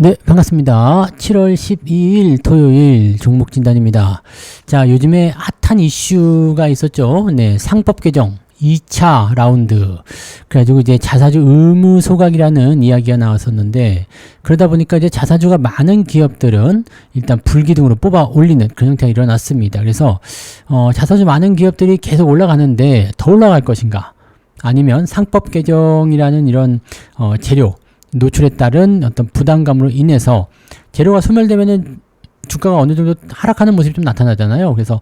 네, 반갑습니다. 7월 12일 토요일 종목 진단입니다. 자, 요즘에 핫한 이슈가 있었죠. 네, 상법 개정 2차 라운드. 그래가지고 이제 자사주 의무 소각이라는 이야기가 나왔었는데, 그러다 보니까 이제 자사주가 많은 기업들은 일단 불기둥으로 뽑아 올리는 그런 형태가 일어났습니다. 그래서, 자사주 많은 기업들이 계속 올라가는데 더 올라갈 것인가? 아니면 상법 개정이라는 이런, 재료, 노출에 따른 어떤 부담감으로 인해서 재료가 소멸되면은 주가가 어느 정도 하락하는 모습이 좀 나타나잖아요. 그래서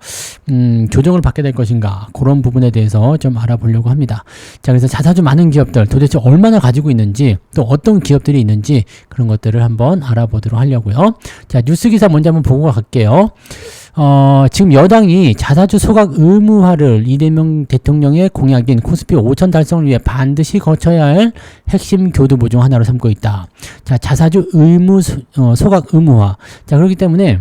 조정을 받게 될 것인가, 그런 부분에 대해서 좀 알아보려고 합니다. 자, 그래서 자사주 많은 기업들 도대체 얼마나 가지고 있는지, 또 어떤 기업들이 있는지, 그런 것들을 한번 알아보도록 하려고요. 자, 뉴스 기사 먼저 한번 보고 갈게요. 지금 여당이 자사주 소각 의무화를 이재명 대통령의 공약인 코스피 5천 달성을 위해 반드시 거쳐야 할 핵심 교두보 중 하나로 삼고 있다. 자, 자사주 소각 의무화. 자, 그렇기 때문에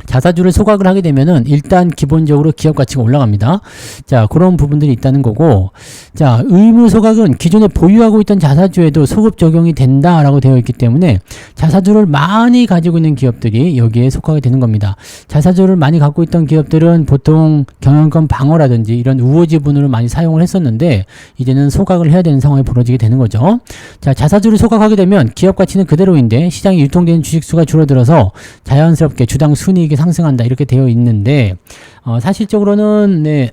자사주를 소각을 하게 되면은 일단 기본적으로 기업 가치가 올라갑니다. 자, 그런 부분들이 있다는 거고, 자, 의무 소각은 기존에 보유하고 있던 자사주에도 소급 적용이 된다라고 되어 있기 때문에 자사주를 많이 가지고 있는 기업들이 여기에 속하게 되는 겁니다. 자사주를 많이 갖고 있던 기업들은 보통 경영권 방어라든지 이런 우호 지분으로 많이 사용을 했었는데, 이제는 소각을 해야 되는 상황이 벌어지게 되는 거죠. 자, 자사주를 소각하게 되면 기업 가치는 그대로인데 시장에 유통되는 주식수가 줄어들어서 자연스럽게 주당 순이익이 상승한다, 이렇게 되어 있는데, 사실적으로는 네,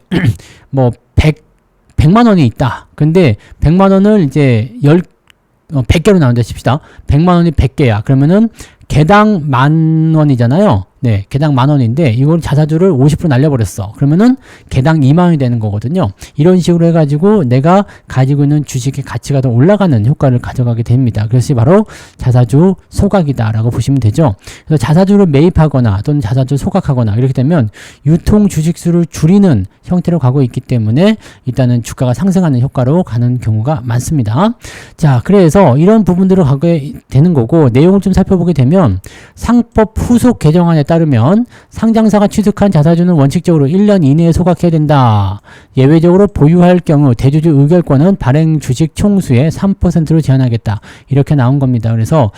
뭐 100만 원이 있다. 근데 100만 원을 이제 100개로 나눈다 칩시다. 100만 원이 100개야. 그러면은 개당 10,000원이잖아요. 네, 개당 10,000원인데 이걸 자사주를 50% 날려버렸어. 그러면은 개당 20,000원이 되는 거거든요. 이런 식으로 해가지고 내가 가지고 있는 주식의 가치가 더 올라가는 효과를 가져가게 됩니다. 그것이 바로 자사주 소각이다라고 보시면 되죠. 그래서 자사주를 매입하거나 또는 자사주 소각하거나 이렇게 되면 유통 주식수를 줄이는 형태로 가고 있기 때문에 일단은 주가가 상승하는 효과로 가는 경우가 많습니다. 자, 그래서 이런 부분들을 가게 되는 거고, 내용을 좀 살펴보게 되면 상법 후속 개정안에 따르면 상장사가 취득한 자사주는 원칙적으로 1년 이내에 소각해야 된다. 예외적으로 보유할 경우 대주주 의결권은 발행 주식 총수의 3%로 제한하겠다. 이렇게 나온 겁니다. 그래서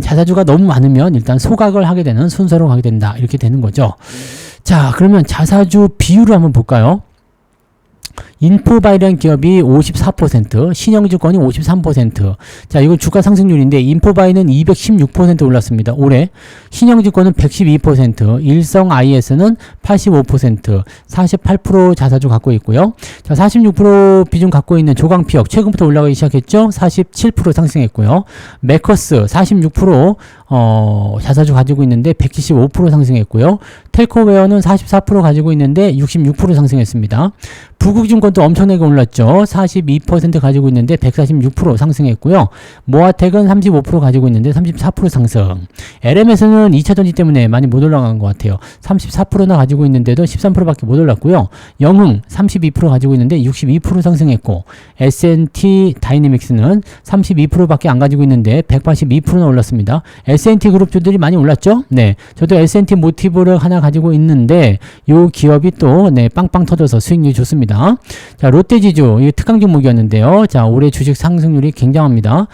자사주가 너무 많으면 일단 소각을 하게 되는 순서로 가게 된다. 이렇게 되는 거죠. 자, 그러면 자사주 비율을 한번 볼까요? 인포바이라는 기업이 54%, 신영증권이 53%. 자, 이건 주가 상승률인데 인포바이는 216% 올랐습니다. 올해. 신영증권은 112%, 일성 IS는 85%, 48% 자사주 갖고 있고요. 자, 46% 비중 갖고 있는 조광피역 최근부터 올라가기 시작했죠. 47% 상승했고요. 메커스 46% 자사주 가지고 있는데 175% 상승했고요. 텔코웨어는 44% 가지고 있는데 66% 상승했습니다. 부국증권도 엄청나게 올랐죠. 42% 가지고 있는데 146% 상승했고요. 모아텍은 35% 가지고 있는데 34% 상승. LMS는 2차전지 때문에 많이 못 올라간 것 같아요. 34%나 가지고 있는데도 13%밖에 못 올랐고요. 영흥 32% 가지고 있는데 62% 상승했고, S&T 다이내믹스는 32%밖에 안 가지고 있는데 182%나 올랐습니다. S&T 그룹주들이 많이 올랐죠? 네, 저도 S&T 모티브를 하나 가지고 있는데 요 기업이 또 네, 빵빵 터져서 수익률이 좋습니다. 자, 롯데지주, 이게 특강 종목이었는데요. 자, 올해 주식 상승률이 굉장합니다.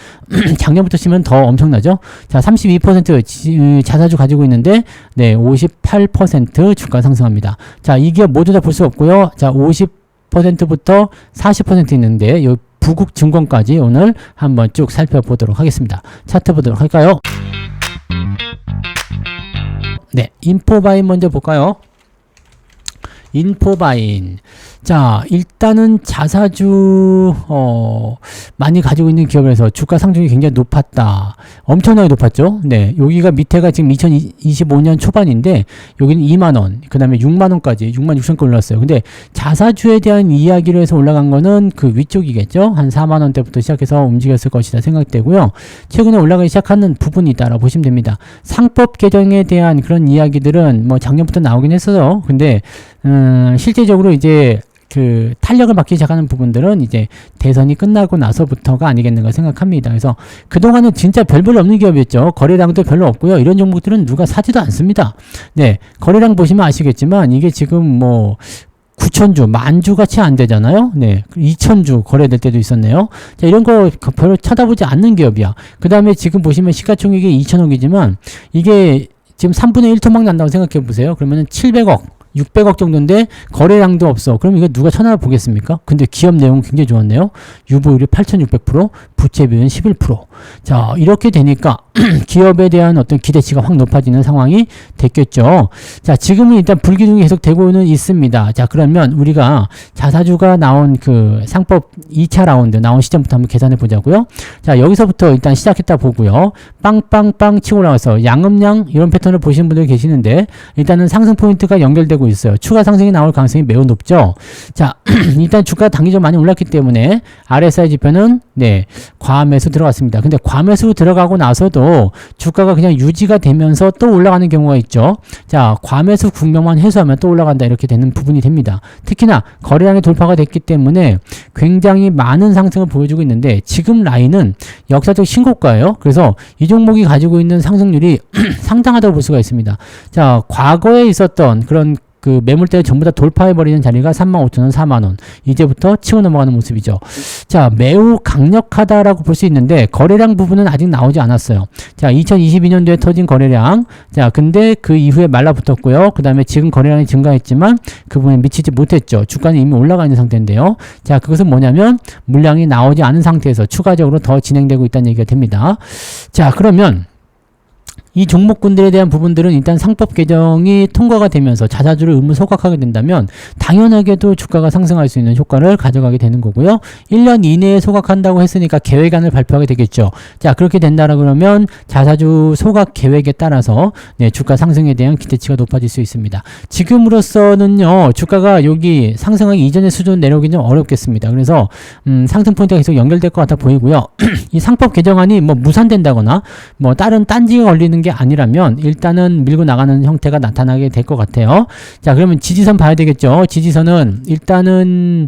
작년부터 치면 더 엄청나죠? 자, 32% 자사주 가지고 있는데, 네, 58% 주가 상승합니다. 자, 이 기업 모두 다 볼 수 없고요. 자, 50%부터 40% 있는데, 요 부국증권까지 오늘 한번 쭉 살펴보도록 하겠습니다. 차트 보도록 할까요? 네, 인포바인 먼저 볼까요? 인포바인. 자, 일단은 자사주 많이 가지고 있는 기업에서 주가 상승이 굉장히 높았다. 엄청나게 높았죠. 네, 여기가 밑에가 지금 2025년 초반인데 여기는 2만원, 그 다음에 6만원까지 66,000건 올랐어요. 근데 자사주에 대한 이야기로 해서 올라간 거는 그 위쪽이겠죠. 한 4만원대부터 시작해서 움직였을 것이다 생각되고요. 최근에 올라가기 시작하는 부분이 있다라고 보시면 됩니다. 상법 개정에 대한 그런 이야기들은 뭐 작년부터 나오긴 했어요. 근데 실제적으로 이제 그 탄력을 받기 시작하는 부분들은 이제 대선이 끝나고 나서부터가 아니겠는가 생각합니다. 그래서 그동안은 진짜 별 없는 기업이었죠. 거래량도 별로 없고요. 이런 종목들은 누가 사지도 않습니다. 네, 거래량 보시면 아시겠지만 이게 지금 뭐 9,000주, 만주가 채 안 되잖아요. 네. 2,000주 거래될 때도 있었네요. 자, 이런 거 별로 쳐다보지 않는 기업이야. 그 다음에 지금 보시면 시가총액이 2,000억이지만 이게 지금 3분의 1 토막 난다고 생각해 보세요. 그러면은 700억. 600억 정도인데 거래량도 없어. 그럼 이거 누가 쳐다보겠습니까? 근데 기업 내용 굉장히 좋았네요. 유보율이 8,600%, 부채 비율은 11%. 자, 이렇게 되니까 기업에 대한 어떤 기대치가 확 높아지는 상황이 됐겠죠. 자, 지금은 일단 불기둥이 계속 되고는 있습니다. 자, 그러면 우리가 자사주가 나온 그 상법 2차 라운드 나온 시점부터 한번 계산해 보자고요. 자, 여기서부터 일단 시작했다 보고요. 빵빵빵 치고 올라가서 양음양 이런 패턴을 보시는 분들 계시는데 일단은 상승 포인트가 연결되고 있어요. 추가 상승이 나올 가능성이 매우 높죠. 자, 일단 주가가 단기적으로 많이 올랐기 때문에 RSI 지표는 네, 과매수 들어갔습니다. 근데 과매수 들어가고 나서도 주가가 그냥 유지가 되면서 또 올라가는 경우가 있죠. 자, 과매수 국면만 해소하면 또 올라간다 이렇게 되는 부분이 됩니다. 특히나 거래량이 돌파가 됐기 때문에 굉장히 많은 상승을 보여주고 있는데 지금 라인은 역사적 신고가예요. 그래서 이 종목이 가지고 있는 상승률이 상당하다고 볼 수가 있습니다. 자, 과거에 있었던 그런 그 매물대를 전부 다 돌파해버리는 자리가 35,000원, 4만원. 이제부터 치고 넘어가는 모습이죠. 자, 매우 강력하다라고 볼 수 있는데, 거래량 부분은 아직 나오지 않았어요. 자, 2022년도에 터진 거래량. 자, 근데 그 이후에 말라붙었고요. 그 다음에 지금 거래량이 증가했지만, 그 부분에 미치지 못했죠. 주가는 이미 올라가 있는 상태인데요. 자, 그것은 뭐냐면, 물량이 나오지 않은 상태에서 추가적으로 더 진행되고 있다는 얘기가 됩니다. 자, 그러면, 이 종목군들에 대한 부분들은 일단 상법 개정이 통과가 되면서 자사주를 의무 소각하게 된다면 당연하게도 주가가 상승할 수 있는 효과를 가져가게 되는 거고요. 1년 이내에 소각한다고 했으니까 계획안을 발표하게 되겠죠. 자, 그렇게 된다라 그러면 자사주 소각 계획에 따라서 네, 주가 상승에 대한 기대치가 높아질 수 있습니다. 지금으로서는요, 주가가 여기 상승하기 이전의 수준 내려오기는 좀 어렵겠습니다. 그래서 상승 포인트가 계속 연결될 것 같아 보이고요. 이 상법 개정안이 뭐 무산된다거나 뭐 다른 딴지가 걸리는 게 아니라면 일단은 밀고 나가는 형태가 나타나게 될 것 같아요. 자, 그러면 지지선 봐야 되겠죠. 지지선은 일단은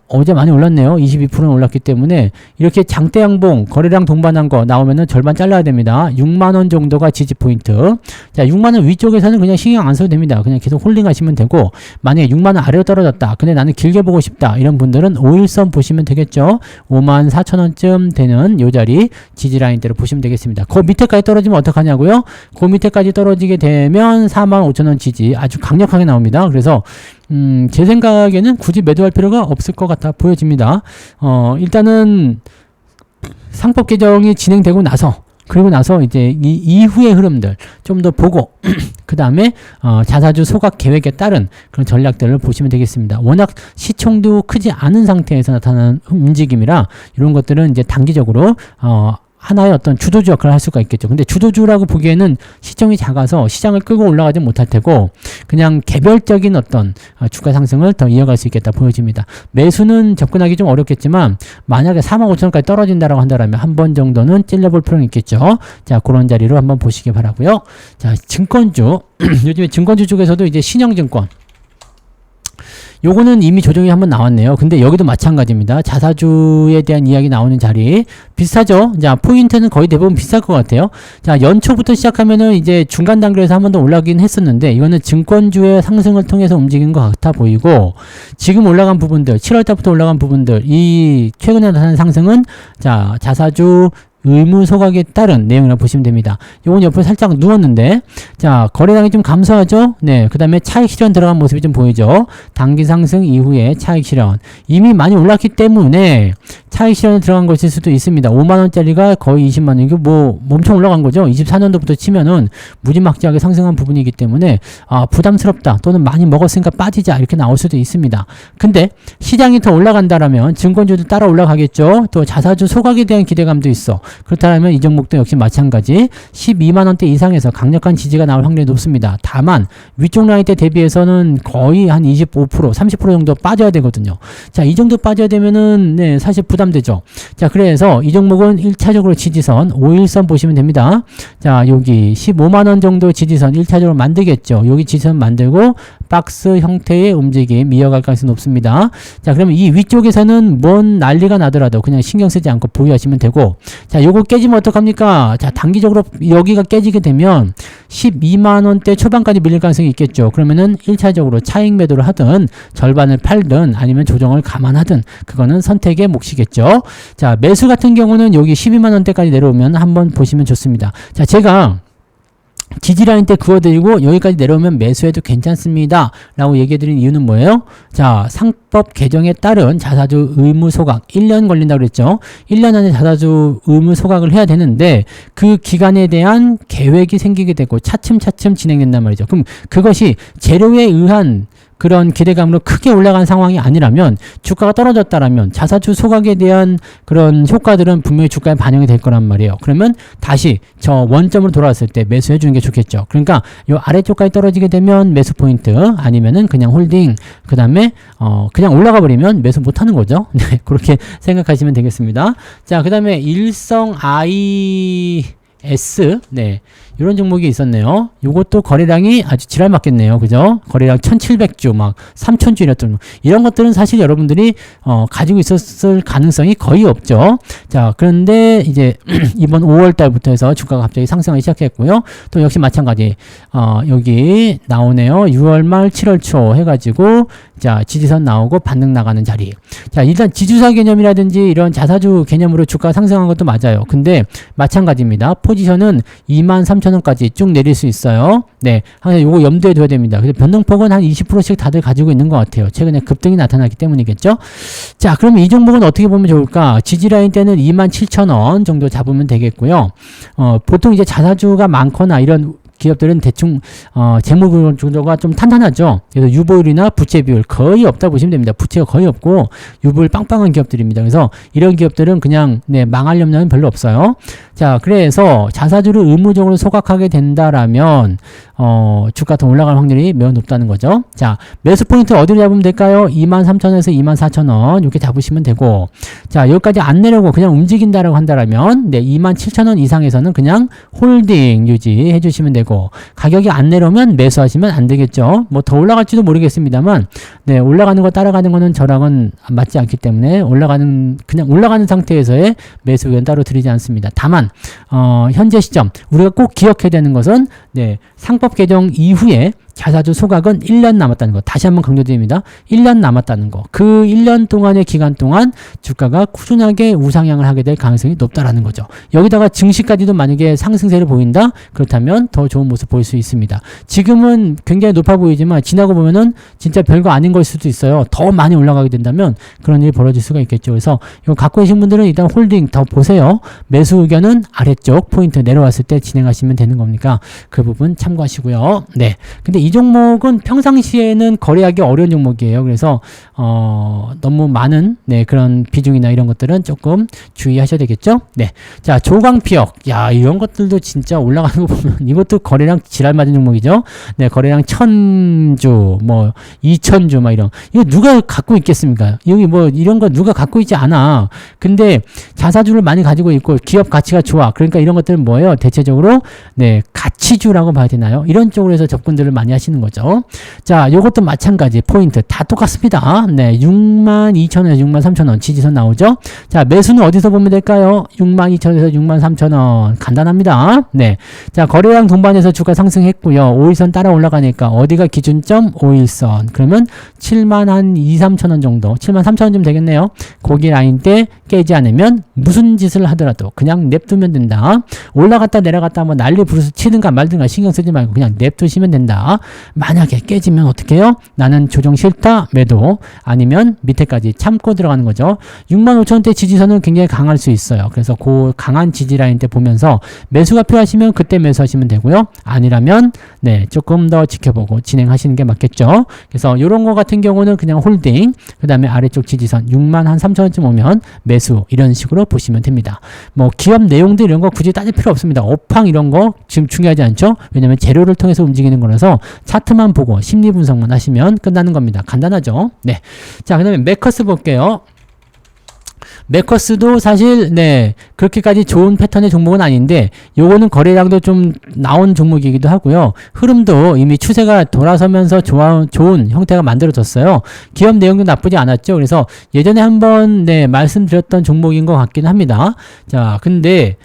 어제 많이 올랐네요. 22%는 올랐기 때문에 이렇게 장대 양봉 거래량 동반한 거 나오면은 절반 잘라야 됩니다. 6만원 정도가 지지 포인트. 자, 6만원 위쪽에서는 그냥 신경 안 써도 됩니다. 그냥 계속 홀딩 하시면 되고, 만약에 6만원 아래로 떨어졌다, 근데 나는 길게 보고 싶다, 이런 분들은 5일선 보시면 되겠죠. 54,000원쯤 되는 요 자리 지지라인대로 보시면 되겠습니다. 그 밑에까지 떨어지면 어떡하냐고요? 그 밑에까지 떨어지게 되면 45,000원 지지 아주 강력하게 나옵니다. 그래서 제 생각에는 굳이 매도할 필요가 없을 것 같아 보여집니다. 일단은 상법 개정이 진행되고 나서, 그리고 나서 이제 이 이후의 흐름들 좀 더 보고 그 다음에 자사주 소각 계획에 따른 그런 전략들을 보시면 되겠습니다. 워낙 시총도 크지 않은 상태에서 나타나는 움직임이라 이런 것들은 이제 단기적으로 하나의 어떤 주도주 역할을 할 수가 있겠죠. 근데 주도주라고 보기에는 시총이 작아서 시장을 끌고 올라가지 못할 테고, 그냥 개별적인 어떤 주가 상승을 더 이어갈 수 있겠다 보여집니다. 매수는 접근하기 좀 어렵겠지만 만약에 45,000원까지 떨어진다라고 한다면 한 번 정도는 찔러볼 필요는 있겠죠. 자, 그런 자리로 한번 보시기 바라고요. 자, 증권주 요즘에 증권주 쪽에서도 이제 신영증권, 요거는 이미 조정이 한번 나왔네요. 근데 여기도 마찬가지입니다. 자사주에 대한 이야기 나오는 자리 비슷하죠. 자, 포인트는 거의 대부분 비슷할 것 같아요. 자, 연초부터 시작하면은 이제 중간 단계에서 한 번 더 올라가긴 했었는데, 이거는 증권주의 상승을 통해서 움직인 것 같아 보이고, 지금 올라간 부분들, 7월달부터 올라간 부분들, 이 최근에 나타난 상승은 자, 자사주 의무 소각에 따른 내용이라고 보시면 됩니다. 요건 옆으로 살짝 누웠는데, 자, 거래량이 좀 감소하죠? 네. 그 다음에 차익 실현 들어간 모습이 좀 보이죠? 단기 상승 이후에 차익 실현. 이미 많이 올랐기 때문에 차익 실현에 들어간 것일 수도 있습니다. 5만원짜리가 거의 20만원. 이거 뭐, 엄청 올라간 거죠? 24년도부터 치면은 무지막지하게 상승한 부분이기 때문에, 부담스럽다, 또는 많이 먹었으니까 빠지자, 이렇게 나올 수도 있습니다. 근데 시장이 더 올라간다라면 증권주도 따라 올라가겠죠? 또 자사주 소각에 대한 기대감도 있어. 그렇다면 이 종목도 역시 마찬가지 12만원대 이상에서 강력한 지지가 나올 확률이 높습니다. 다만 위쪽 라인대 대비해서는 거의 한 25%, 30% 정도 빠져야 되거든요. 자, 이 정도 빠져야 되면은 네, 사실 부담되죠. 자, 그래서 이 종목은 1차적으로 지지선 5일선 보시면 됩니다. 자, 여기 15만원 정도 지지선 1차적으로 만들겠죠. 여기 지지선 만들고 박스 형태의 움직임 이어갈 가능성이 높습니다. 자, 그러면 이 위쪽에서는 뭔 난리가 나더라도 그냥 신경 쓰지 않고 보유하시면 되고, 자, 요거 깨지면 어떡합니까? 자, 단기적으로 여기가 깨지게 되면 12만원대 초반까지 밀릴 가능성이 있겠죠. 그러면은 1차적으로 차익 매도를 하든 절반을 팔든 아니면 조정을 감안하든 그거는 선택의 몫이겠죠. 자, 매수 같은 경우는 여기 12만원대까지 내려오면 한번 보시면 좋습니다. 자, 제가 지지라인 때 그어드리고 여기까지 내려오면 매수해도 괜찮습니다 라고 얘기해드린 이유는 뭐예요? 자, 상법 개정에 따른 자사주 의무 소각 1년 걸린다고 그랬죠. 1년 안에 자사주 의무 소각을 해야 되는데 그 기간에 대한 계획이 생기게 되고 차츰차츰 진행된단 말이죠. 그럼 그것이 재료에 의한 그런 기대감으로 크게 올라간 상황이 아니라면 주가가 떨어졌다라면 자사주 소각에 대한 그런 효과들은 분명히 주가에 반영이 될 거란 말이에요. 그러면 다시 저 원점으로 돌아왔을 때 매수해 주는 게 좋겠죠. 그러니까 요 아래쪽까지 떨어지게 되면 매수 포인트 아니면은 그냥 홀딩 그 다음에 그냥 올라가 버리면 매수 못 하는 거죠. 네, 그렇게 생각하시면 되겠습니다. 자, 그 다음에 일성 IS 네. 이런 종목이 있었네요. 요것도 거래량이 아주 지랄 맞겠네요. 그죠? 거래량 1700주, 막 3000주 이랬던 이런 것들은 사실 여러분들이 가지고 있었을 가능성이 거의 없죠. 자, 그런데 이제 이번 5월 달부터 해서 주가가 갑자기 상승하기 시작했고요. 또 역시 마찬가지 여기 나오네요. 6월 말 7월 초 해가지고 자, 지지선 나오고 반등 나가는 자리. 자, 일단 지주사 개념이라든지 이런 자사주 개념으로 주가가 상승한 것도 맞아요. 근데 마찬가지입니다. 포지션은 23,000원까지 쭉 내릴 수 있어요. 네, 항상 요거 염두에 둬야 됩니다. 근데 변동폭은 한 20%씩 다들 가지고 있는 것 같아요. 최근에 급등이 나타났기 때문이겠죠. 자, 그러면 이 종목은 어떻게 보면 좋을까? 지지라인 때는 27,000원 정도 잡으면 되겠고요. 보통 이제 자사주가 많거나 이런 기업들은 대충 재무 구조가 좀 탄탄하죠. 그래서 유보율이나 부채 비율 거의 없다 보시면 됩니다. 부채가 거의 없고 유보율 빵빵한 기업들입니다. 그래서 이런 기업들은 그냥 네, 망할 염려는 별로 없어요. 자, 그래서 자사주를 의무적으로 소각하게 된다라면 주가 더 올라갈 확률이 매우 높다는 거죠. 자, 매수 포인트 어디로 잡으면 될까요? 23,000원에서 24,000원 이렇게 잡으시면 되고, 자, 여기까지 안 내려오고 그냥 움직인다라고 한다라면 네, 27,000원 이상에서는 그냥 홀딩 유지해 주시면 되고, 가격이 안 내려오면 매수하시면 안 되겠죠. 뭐 더 올라갈지도 모르겠습니다만 네, 올라가는 거 따라가는 거는 저랑은 맞지 않기 때문에 그냥 올라가는 상태에서의 매수 의견 따로 드리지 않습니다. 다만 현재 시점 우리가 꼭 기억해야 되는 것은 네, 상법 개정 이후에 자사주 소각은 1년 남았다는 거. 다시 한번 강조드립니다. 1년 남았다는 거. 그 1년 동안의 기간 동안 주가가 꾸준하게 우상향을 하게 될 가능성이 높다라는 거죠. 여기다가 증시까지도 만약에 상승세를 보인다? 그렇다면 더 좋은 모습 보일 수 있습니다. 지금은 굉장히 높아 보이지만 지나고 보면은 진짜 별거 아닌 걸 수도 있어요. 더 많이 올라가게 된다면 그런 일이 벌어질 수가 있겠죠. 그래서 이거 갖고 계신 분들은 일단 홀딩 더 보세요. 매수 의견은 아래쪽 포인트 내려왔을 때 진행하시면 되는 겁니까? 그 부분 참고하시고요. 네. 근데 이 종목은 평상시에는 거래하기 어려운 종목이에요. 그래서 너무 많은 네, 그런 비중이나 이런 것들은 조금 주의하셔야 되겠죠. 네, 자, 조광피역, 야, 이런 것들도 진짜 올라가는 거 보면 이것도 거래량 지랄 맞은 종목이죠. 네, 거래량 1000주, 뭐 2000주, 막 이런 이거 누가 갖고 있겠습니까? 여기 뭐 이런 거 누가 갖고 있지 않아. 근데 자사주를 많이 가지고 있고 기업 가치가 좋아. 그러니까 이런 것들은 뭐예요? 대체적으로 네, 가치주라고 봐야 되나요? 이런 쪽으로 해서 접근들을 많이 하시는 거죠. 자, 요것도 마찬가지 포인트 다 똑같습니다. 네, 62,000원에서 63,000원 지지선 나오죠. 자, 매수는 어디서 보면 될까요? 62,000원에서 63,000원 간단합니다. 네, 자, 거래량 동반해서 주가 상승했고요. 5일선 따라 올라가니까 어디가 기준점? 5일선. 그러면 7만 한 2-3,000원 정도, 73,000원쯤 되겠네요. 고기 라인 때 깨지 않으면 무슨 짓을 하더라도 그냥 냅두면 된다. 올라갔다 내려갔다 뭐 난리 부르스 치든가 말든가 신경 쓰지 말고 그냥 냅두시면 된다. 만약에 깨지면 어떻게 해요? 나는 조정 싫다 매도, 아니면 밑에까지 참고 들어가는 거죠. 65,000원대 지지선은 굉장히 강할 수 있어요. 그래서 그 강한 지지 라인 때 보면서 매수가 필요하시면 그때 매수하시면 되고요. 아니라면 네, 조금 더 지켜보고 진행하시는 게 맞겠죠. 그래서 이런 거 같은 경우는 그냥 홀딩, 그 다음에 아래쪽 지지선 63,000원쯤 오면 매수, 이런 식으로 보시면 됩니다. 뭐 기업 내용들 이런 거 굳이 따질 필요 없습니다. 업황 이런 거 지금 중요하지 않죠? 왜냐면 재료를 통해서 움직이는 거라서 차트만 보고 심리 분석만 하시면 끝나는 겁니다. 간단하죠? 네. 자, 그 다음에 매커스 볼게요. 메커스도 사실 네 그렇게까지 좋은 패턴의 종목은 아닌데 요거는 거래량도 좀 나온 종목이기도 하고요. 흐름도 이미 추세가 돌아서면서 좋은 형태가 만들어졌어요. 기업 내용도 나쁘지 않았죠. 그래서 예전에 한번 네 말씀드렸던 종목인 것 같긴 합니다. 자, 근데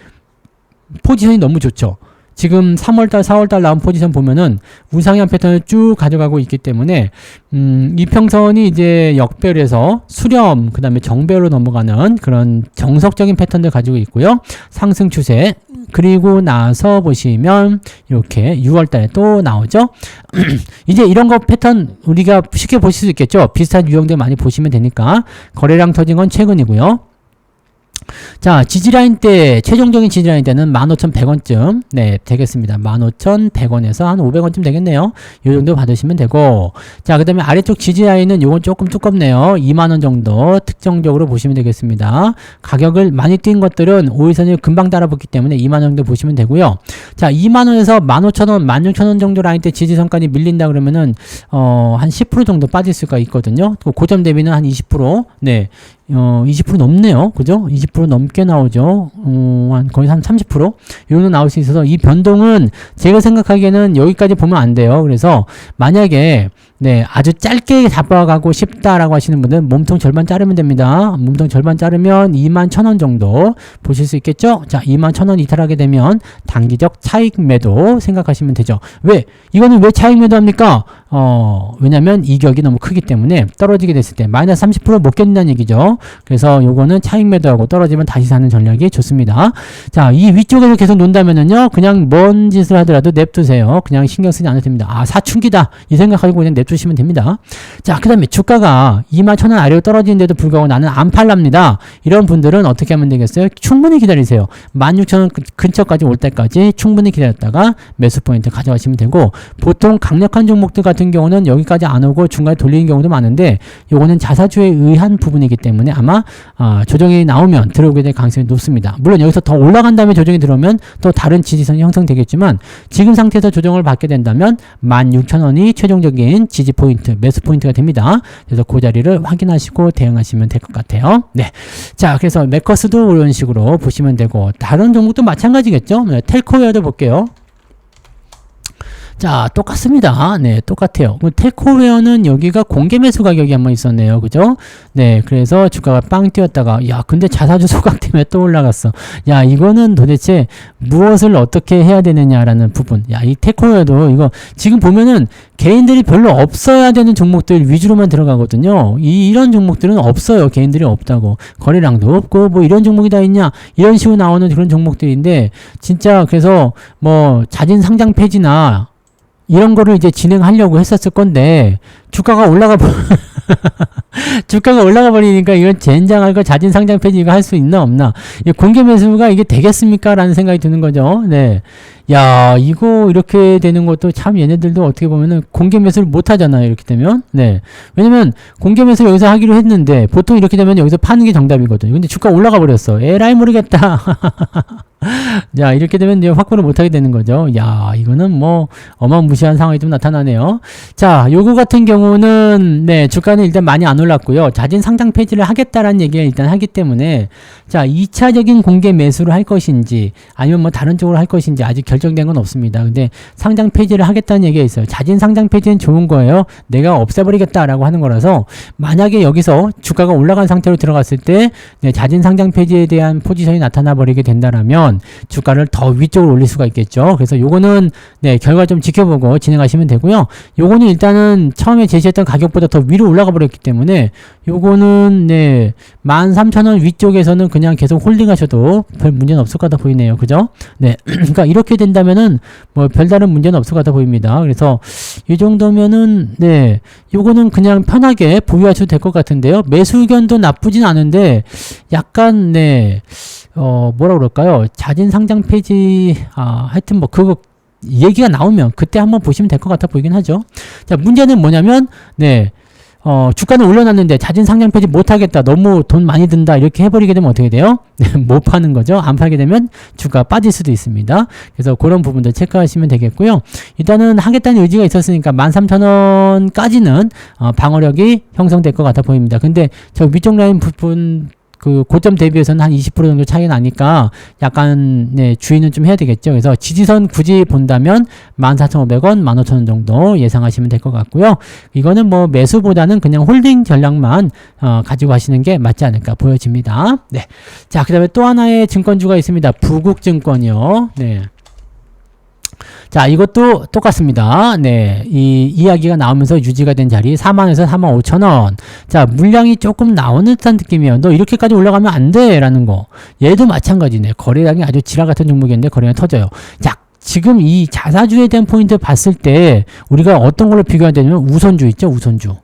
포지션이 너무 좋죠. 지금 3월달, 4월달 나온 포지션 보면은 우상향 패턴을 쭉 가져가고 있기 때문에 이평선이 이제 역별에서 수렴, 그 다음에 정배로 넘어가는 그런 정석적인 패턴들 가지고 있고요. 상승 추세. 그리고 나서 보시면 이렇게 6월달에 또 나오죠. 이제 이런 거 패턴 우리가 쉽게 보실 수 있겠죠. 비슷한 유형들 많이 보시면 되니까. 거래량 터진 건 최근이고요. 자, 지지라인 때, 최종적인 지지라인 때는 15,100원쯤, 네, 되겠습니다. 15,100원에서 한 500원쯤 되겠네요. 요 정도 받으시면 되고. 자, 그 다음에 아래쪽 지지라인은 요건 조금 두껍네요. 2만원 정도 특정적으로 보시면 되겠습니다. 가격을 많이 뛴 것들은 5일선을 금방 따라붙기 때문에 2만원 정도 보시면 되고요. 자, 2만원에서 15,000원, 16,000원 정도 라인 때 지지선까지 밀린다 그러면은, 한 10% 정도 빠질 수가 있거든요. 고점 대비는 한 20%, 네. 20% 넘네요. 그죠? 20% 넘게 나오죠. 거의 한 30%? 요 정도 나올 수 있어서 이 변동은 제가 생각하기에는 여기까지 보면 안 돼요. 그래서 만약에 네, 아주 짧게 잡아가고 싶다라고 하시는 분은 몸통 절반 자르면 됩니다. 몸통 절반 자르면 21,000원 정도 보실 수 있겠죠? 자, 21,000원 이탈하게 되면 단기적 차익 매도 생각하시면 되죠. 왜? 이거는 왜 차익 매도 합니까? 왜냐면 이격이 너무 크기 때문에 떨어지게 됐을 때 마이너스 30% 못 견딘다는 얘기죠. 그래서 요거는 차익 매도하고 떨어지면 다시 사는 전략이 좋습니다. 자, 이 위쪽에서 계속 논다면은요, 그냥 뭔 짓을 하더라도 냅두세요. 그냥 신경 쓰지 않아도 됩니다. 아, 사춘기다. 이 생각하고 그냥 냅두시면 됩니다. 자, 그 다음에 주가가 21,000원 아래로 떨어지는데도 불구하고 나는 안 팔랍니다. 이런 분들은 어떻게 하면 되겠어요? 충분히 기다리세요. 16,000원 근처까지 올 때까지 충분히 기다렸다가 매수 포인트 가져가시면 되고, 보통 강력한 종목들 같은 경우는 여기까지 안 오고 중간에 돌리는 경우도 많은데, 요거는 자사주에 의한 부분이기 때문에 아마 조정이 나오면 들어오게 될 가능성이 높습니다. 물론 여기서 더 올라간 다음에 조정이 들어오면 또 다른 지지선이 형성되겠지만, 지금 상태에서 조정을 받게 된다면 16,000원이 최종적인 지지 포인트, 매수 포인트가 됩니다. 그래서 그 자리를 확인하시고 대응하시면 될 것 같아요. 네. 자, 그래서 메커스도 이런 식으로 보시면 되고, 다른 종목도 마찬가지겠죠? 네, 텔코웨어도 볼게요. 자, 똑같습니다. 네, 똑같아요. 텔코웨어는 여기가 공개 매수 가격이 한번 있었네요. 그죠? 네, 그래서 주가가 빵 뛰었다가, 야, 근데 자사주 소각 때문에 또 올라갔어. 야, 이거는 도대체 무엇을 어떻게 해야 되느냐라는 부분. 야, 이 텔코웨어도 이거 지금 보면은 개인들이 별로 없어야 되는 종목들 위주로만 들어가거든요. 이런 종목들은 없어요. 개인들이 없다고. 거래량도 없고, 뭐 이런 종목이 다 있냐? 이런 식으로 나오는 그런 종목들인데, 진짜 그래서 뭐 자진 상장 폐지나 이런 거를 이제 진행하려고 했었을 건데, 주가가 올라가 버리니까 이건 젠장할거 자진 상장 폐지 이거 할 수 있나 없나? 공개 매수가 이게 되겠습니까? 라는 생각이 드는 거죠. 네. 야, 이거 이렇게 되는 것도 참 얘네들도 어떻게 보면은 공개 매수를 못 하잖아요. 이렇게 되면. 네. 왜냐면 공개 매수 여기서 하기로 했는데 보통 이렇게 되면 여기서 파는 게 정답이거든요. 근데 주가 올라가 버렸어. 에라이 모르겠다. 자, 이렇게 되면 이제 확보를 못 하게 되는 거죠. 야, 이거는 뭐 어마무시한 상황이 좀 나타나네요. 자, 요거 같은 경우는 네, 주가는 일단 많이 안 올랐고요. 자진 상장 폐지를 하겠다라는 얘기를 일단 하기 때문에, 자, 2차적인 공개 매수를 할 것인지 아니면 뭐 다른 쪽으로 할 것인지 아직 결정된 건 없습니다. 근데 상장 폐지를 하겠다는 얘기가 있어요. 자진 상장 폐지는 좋은 거예요. 내가 없애버리겠다라고 하는 거라서, 만약에 여기서 주가가 올라간 상태로 들어갔을 때 네, 자진 상장 폐지에 대한 포지션이 나타나 버리게 된다라면 주가를 더 위쪽으로 올릴 수가 있겠죠. 그래서 요거는 네, 결과 좀 지켜보고 진행하시면 되고요. 요거는 일단은 처음에 제시했던 가격보다 더 위로 올라가 버렸기 때문에 요거는 네, 13,000원 위쪽에서는 그냥 계속 홀딩하셔도 별 문제는 없을 것 같아 보이네요. 그죠? 네. 그러니까 이렇게 된다면은 뭐 별다른 문제는 없을 것 같아 보입니다. 그래서 이 정도면은 네, 요거는 그냥 편하게 보유하셔도 될 것 같은데요. 매수 의견도 나쁘진 않은데 약간 네, 뭐라 그럴까요? 자진 상장 폐지, 하여튼 뭐 그거 얘기가 나오면 그때 한번 보시면 될 것 같아 보이긴 하죠. 자, 문제는 뭐냐면 네, 주가는 올려놨는데 자진 상장 폐지 못하겠다, 너무 돈 많이 든다, 이렇게 해버리게 되면 어떻게 돼요? 못 파는 거죠. 안 팔게 되면 주가 빠질 수도 있습니다. 그래서 그런 부분들 체크하시면 되겠고요. 일단은 하겠다는 의지가 있었으니까 13,000원까지는 방어력이 형성될 것 같아 보입니다. 근데 저 위쪽 라인 부분 그 고점 대비해서는 한 20% 정도 차이 나니까 약간 네, 주의는 좀 해야 되겠죠. 그래서 지지선 굳이 본다면 14,500원, 15,000원 정도 예상하시면 될 것 같고요. 이거는 뭐 매수보다는 그냥 홀딩 전략만 가지고 하시는 게 맞지 않을까 보여집니다. 네. 자, 그다음에 또 하나의 증권주가 있습니다. 부국증권이요. 네. 자, 이것도 똑같습니다. 네, 이 이야기가 나오면서 유지가 된 자리 4만에서 45,000원. 자, 물량이 조금 나오는 듯한 느낌이에요. 너 이렇게까지 올라가면 안 돼 라는 거. 얘도 마찬가지네. 거래량이 아주 지랄 같은 종목이었는데 거래량이 터져요. 자, 지금 이 자사주에 대한 포인트 봤을 때 우리가 어떤 걸로 비교해야 되냐면 우선주 있죠. 우선주.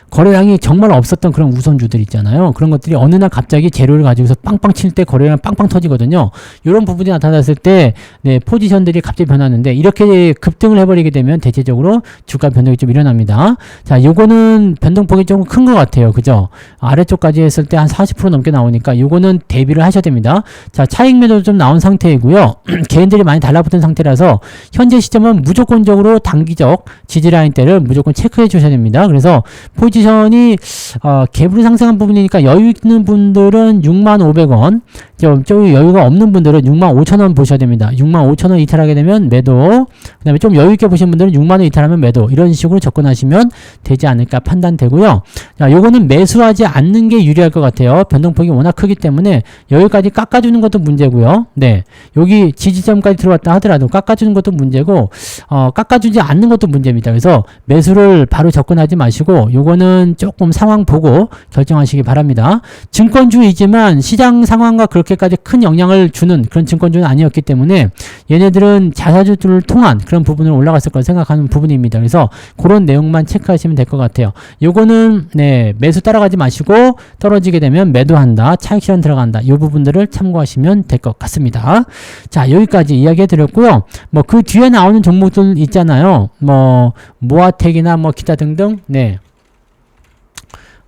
거래량이 정말 없었던 그런 우선주들 있잖아요. 그런 것들이 어느 날 갑자기 재료를 가지고서 빵빵 칠 때 거래량 빵빵 터지거든요. 이런 부분이 나타났을 때 네, 포지션들이 갑자기 변하는데 이렇게 급등을 해버리게 되면 대체적으로 주가 변동이 좀 일어납니다. 자, 요거는 변동폭이 조금 큰 것 같아요. 그죠? 아래쪽까지 했을 때 한 40% 넘게 나오니까 요거는 대비를 하셔야 됩니다. 자, 차익 매도도 좀 나온 상태이고요. 개인들이 많이 달라붙은 상태라서 현재 시점은 무조건적으로 단기적 지지라인대를 무조건 체크해 주셔야 됩니다. 그래서 포지션이 갭으로 상승한 부분이니까 여유 있는 분들은 65,500원, 좀 여유가 없는 분들은 65,000원 보셔야 됩니다. 65,000원 이탈하게 되면 매도, 그 다음에 좀 여유 있게 보신 분들은 6만원 이탈하면 매도, 이런 식으로 접근하시면 되지 않을까 판단되고요. 자, 요거는 매수하지 않는 게 유리할 것 같아요. 변동폭이 워낙 크기 때문에 여기까지 깎아주는 것도 문제고요. 네, 여기 지지점까지 들어왔다 하더라도 깎아주는 것도 문제고 깎아주지 않는 것도 문제입니다. 그래서 매수를 바로 접근하지 마시고 요거는 조금 상황 보고 결정하시기 바랍니다. 증권주이지만 시장 상황과 그렇게까지 큰 영향을 주는 그런 증권주는 아니었기 때문에 얘네들은 자사주들을 통한 그런 부분을 올라갔을 거라 생각하는 부분입니다. 그래서 그런 내용만 체크하시면 될 것 같아요. 요거는 네, 매수 따라가지 마시고 떨어지게 되면 매도한다, 차익 실현 들어간다, 이 부분들을 참고하시면 될 것 같습니다. 자, 여기까지 이야기해 드렸고요. 뭐 그 뒤에 나오는 종목들 있잖아요. 뭐 모아텍이나 뭐 기타 등등. 네,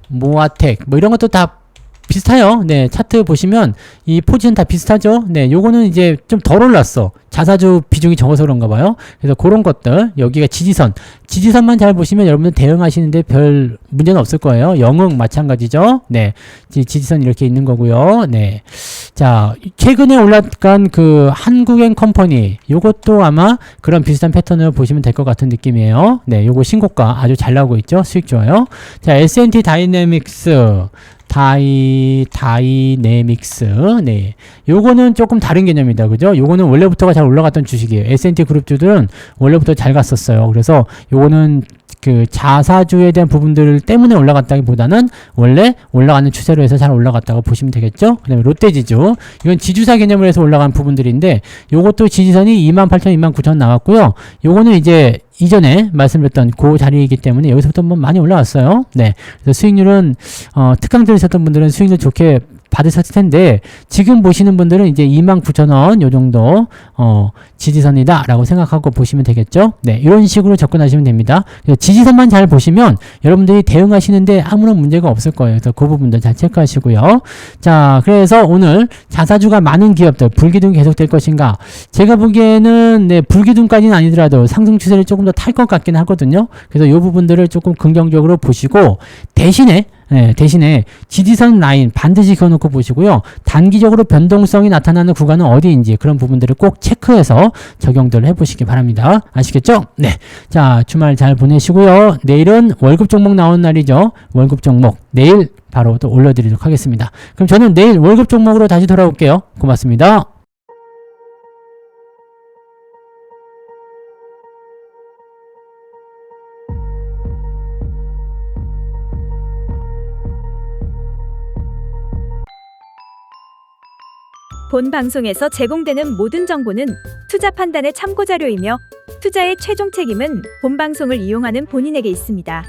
모아텍 뭐 이런 것도 다 비슷해요. 네, 차트 보시면 이 포지션 다 비슷하죠. 네, 요거는 이제 좀 덜 올랐어. 자사주 비중이 적어서 그런가 봐요. 그래서 그런 것들, 여기가 지지선만 잘 보시면 여러분들 대응하시는데 별 문제는 없을 거예요. 영흥 마찬가지죠. 네, 지지선 이렇게 있는 거고요. 네, 자, 최근에 올라간 그 한국엔 컴퍼니, 요것도 아마 그런 비슷한 패턴을 보시면 될 것 같은 느낌이에요. 네, 요거 신고가 아주 잘 나오고 있죠. 수익 좋아요. 자, S&T 다이내믹스, 다이내믹스. 네, 요거는 조금 다른 개념이다. 그죠? 요거는 원래부터가 잘 올라갔던 주식이에요. S&T 그룹주들은 원래부터 잘 갔었어요. 그래서 요거는 그 자사주에 대한 부분들 때문에 올라갔다기보다는 원래 올라가는 추세로 해서 잘 올라갔다고 보시면 되겠죠. 그 다음에 롯데지주, 이건 지주사 개념으로 해서 올라간 부분들인데 요것도 지지선이 28,000, 29,000 나왔고요. 요거는 이제 이전에 말씀드렸던 그 자리이기 때문에 여기서부터 한번 많이 올라왔어요. 네, 그래서 수익률은 특강 들으셨던 분들은 수익률 좋게 받으셨을 텐데 지금 보시는 분들은 이제 29,000원 요 정도 지지선이다 라고 생각하고 보시면 되겠죠. 네, 이런 식으로 접근하시면 됩니다. 지지선만 잘 보시면 여러분들이 대응하시는데 아무런 문제가 없을 거예요. 그래서 그 부분도 잘 체크하시고요. 자, 그래서 오늘 자사주가 많은 기업들 불기둥 계속될 것인가, 제가 보기에는 네, 불기둥까지는 아니더라도 상승 추세를 조금 더 탈 것 같긴 하거든요. 그래서 이 부분들을 조금 긍정적으로 보시고 대신에 지지선 라인 반드시 그어놓고 보시고요. 단기적으로 변동성이 나타나는 구간은 어디인지 그런 부분들을 꼭 체크해서 적용들 해보시기 바랍니다. 아시겠죠? 네. 자, 주말 잘 보내시고요. 내일은 월급 종목 나오는 날이죠. 월급 종목 내일 바로 또 올려드리도록 하겠습니다. 그럼 저는 내일 월급 종목으로 다시 돌아올게요. 고맙습니다. 본 방송에서 제공되는 모든 정보는 투자 판단의 참고 자료이며 투자의 최종 책임은 본 방송을 이용하는 본인에게 있습니다.